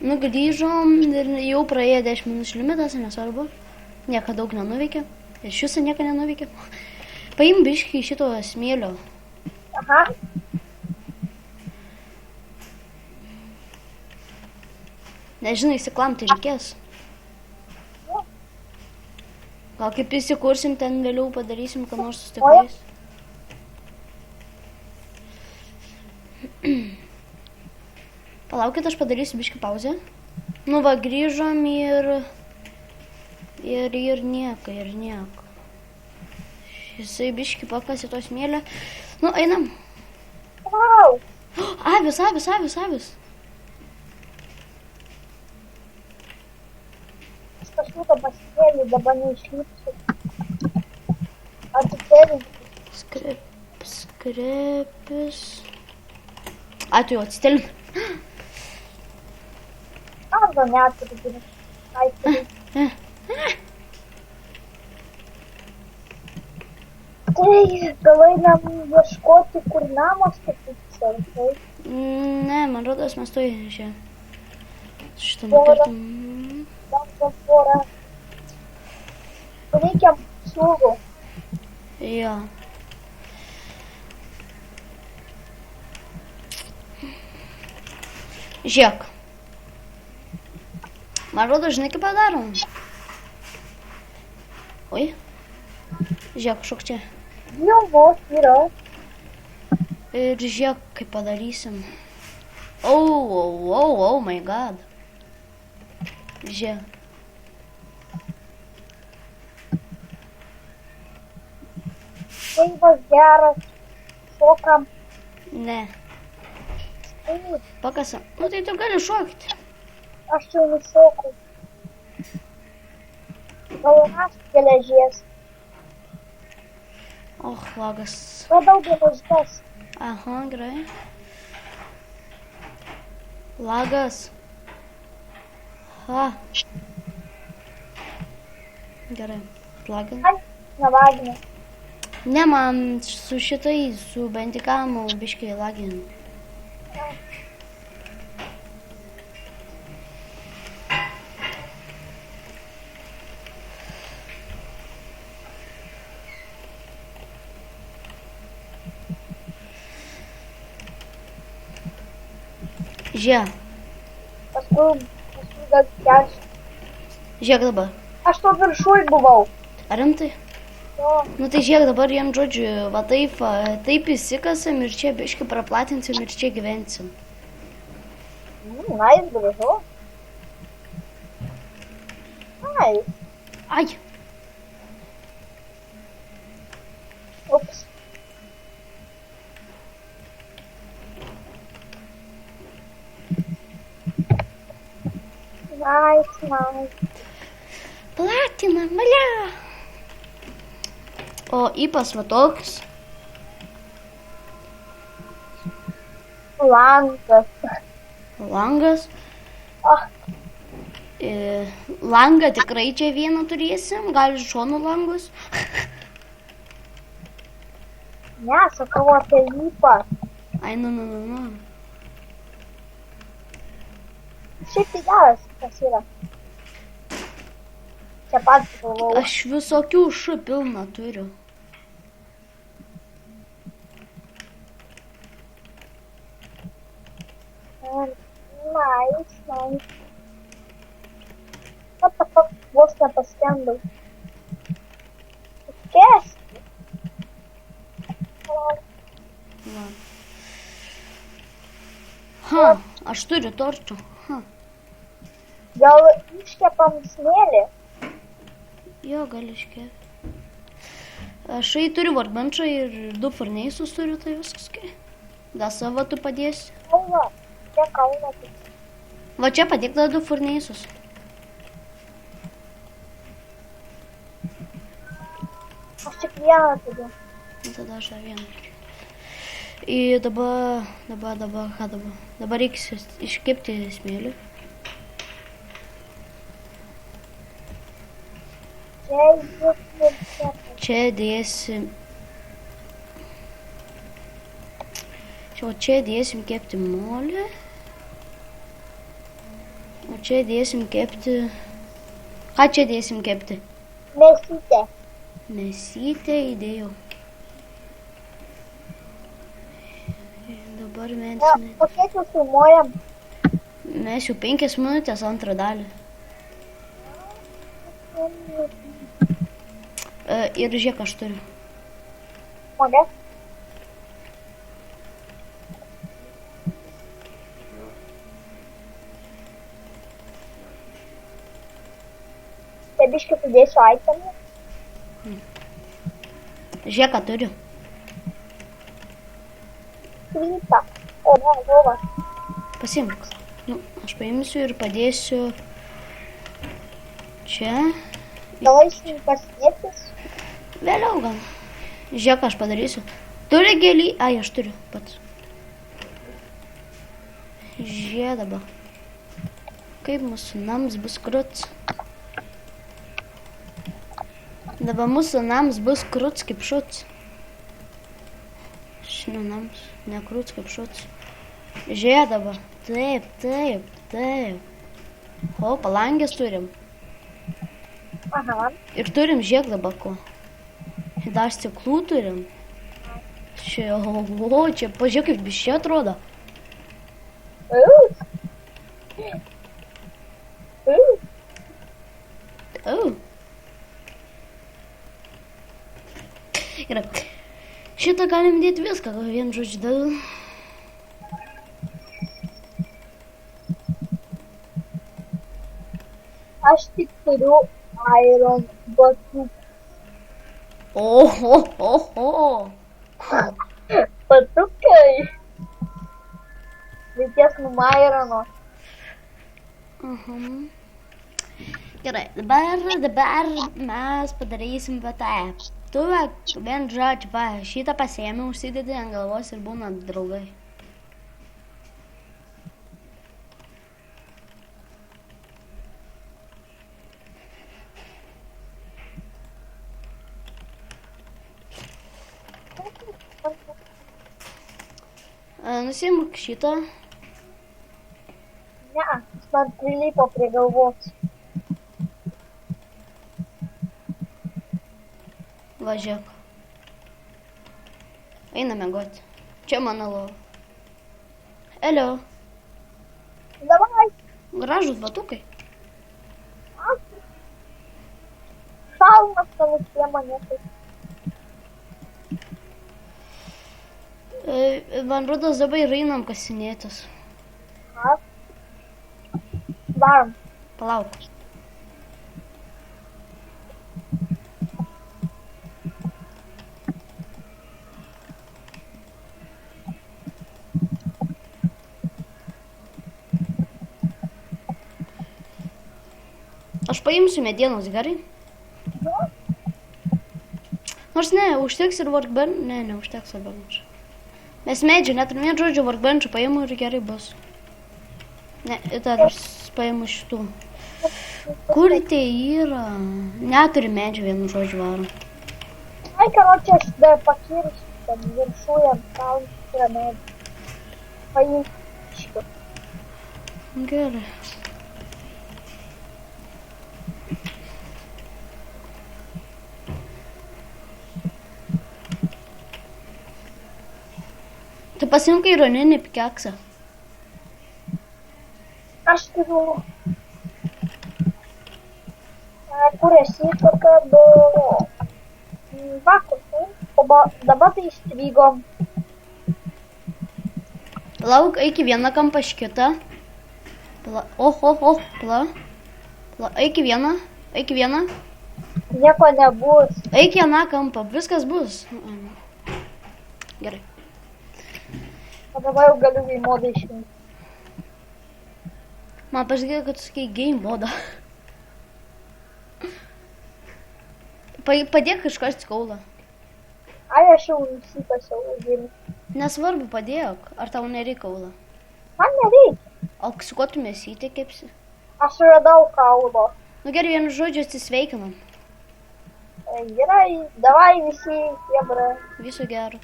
Nu, grįžom ir jau praėjo 10 minučių limitas, nesvarbu. Nieko daug nenuveikė. Ir šiuose nieko nenuveikė. Paim biškį šito smėlio. Aha. Nežinai, įsiklamti reikės. Gal kaip įsikursim, ten vėliau padarysim, ką nors su stiklais. Palaukit, aš padarysiu biškį pauzę. Nu va, grįžom ir nieko. Jisai biškį pakasė to smėlio. Nu, einam. Wow. Avis. Aš kažkaip pasikėliu, dabar neišlipsiu. Atsitėliu. Skrepis. Tu jau atsitelin. Arba neturiu. Aituriu. Tai gal einam ieškoti, kur namas statyti, tai? Ne, man rodos, mes toj čia. Šitą nukartam. Tam porą. Reikia siūlų. Jo. Žiūrėk. Man rodos, žinai, kaip padarom. Oi. Žiūrėk, kažkok čia. Vilvos yra. Ir žiūrėk, kaip padarysim. Oh my god. Žiūrėk. Laivas geras. Šokam. Ne. Pakasam. Nu tai tu gali šokti. Aš jau nušokau. Gal rasti geležies. Lagas. Radau geležies. Aha, gerai. Lagas. Gerai. Lagas. Nevaginu. Ne, man su šitai, su bentikamu biškai laginu. Žiūrėk. Paskui gal kelsiu. Žiūrėk dabar. Aš to viršuj buvau. Ar rimtai? Jo. Nu tai žiūrėk dabar jam, žodžiu, va taip įsikasam ir čia biškai praplatinsim ir čia gyvensim. Nice, gražu. Nice. Ai. Ups. Nice. Platina, malia. O ypas va toks. Langas. Langą tikrai čia vieną turėsim, gal iš šonų langus. Ne, sakau apie ypą. Ai, nu. Šiaip tai geras, kas yra. Čia pat galvau. Aš visokių pilną turiu. Nice. What the fuck, vos nepaskendau. Kesti. Aš turiu tortų. Gal iškepam smėlį? Jo, gal iškepti. Aš turiu varbančą ir 2 furneisus turiu, tai viskas kai. Da savo tu padėsi. Kauna. Čia kauna. Va čia padėk tada 2 furneisus. Aš tik vieną turiu. Tada aš dar vieną. Ir dabar, ką dabar? Dabar reikia iškepti smėlį. Čia dėsim. Čia dėsim kepti molį. O čia dėsim kepti. Ką čia dėsim kepti? Mėsytė. Mėsytę įdėjau. Dabar Na, mesime. po kiek jūs filmuojam? Mes jau 5 minutės antrą dalį. Ir žiūrėk, aš turiu. Mogę? Tai biškį sudėsiu aitemį. Žiūrėk, ką turiu. Plytą. O, ne, lovą. Pasimk. Nu, aš paimsiu ir padėsiu čia. Galaišininkas nėtis. Vėliau gal. Žiūrėk, ką aš padarysiu. Turi gėlį. Ai, aš turiu pats. Žiūrėk dabar. Kaip mūsų namas bus kruts. Dabar mūsų namas bus kruts kaip šuts. Šino namas nekruts kaip šuts. Žiūrėk dabar. Taip, taip, taip. O, palangės turim. Aha. Ir turim žiūrėk dabar ko. Dar stiklų turim. Čia, o, čia, pažiūrėk, kaip biščiai atrodo. Au. Gerai. Šitą galim dėti viską, gal vien žodžiu dėl. Aš tik turiu iron batų. Oho. Patukai. Reikės numairono. Gerai, dabar mes padarysim taip. Tu vien žodžiu, va, šitą pasiėmė, užsidedi ant galvos ir būna draugai. Nusimk šitą. Ne, jis man prilipo prie galvos. Važiuok. Eina miegoti. Čia mano lova. Elio. Davai. Gražus batukai. Šalmas tavo priemonė. Man rodos dabar ir einam kasinėtis. Darom. Palauk. Aš paimsiu medienos, gerai? Nors ne, užteks ir workbench. Ne, neužteks workbench. Mes medžių, net ir vien žodžių workbench'ų paimu ir gerai bus. Ne, tada aš paimu šitų. Kur tai yra? Neturi medžių vienu žodžiu varom. Ai, karočią, aš dar pakirsiu, kad viršuje ant kalnų yra medžių. Paimsiu. Gerai. Tu pasiimk ironinį pikeksą. Aš turiu. Kur esi, kad vakar, tai? O dabar tai įstrigom. Lauk, eik į vieną kampą iš kitą. Eik į vieną. Nieko nebus. Eik į aną kampą, viskas bus. Gerai. O dabar jau galiu į modą išrinkti. Man pažiūrėjau, kad tu sakei game modą. Padėk kažkas kaulą. Ai, aš jau nusikasiau gėlį. Nesvarbu, padėk. Ar tau nereikia kaulą? Man nereikia. O su kuo tu mėsytę kepsi? Aš radau kaulo. Nu gerai, vienu žodžiu atsisveikinam. Gerai, davai visi, jebra. Viso gero.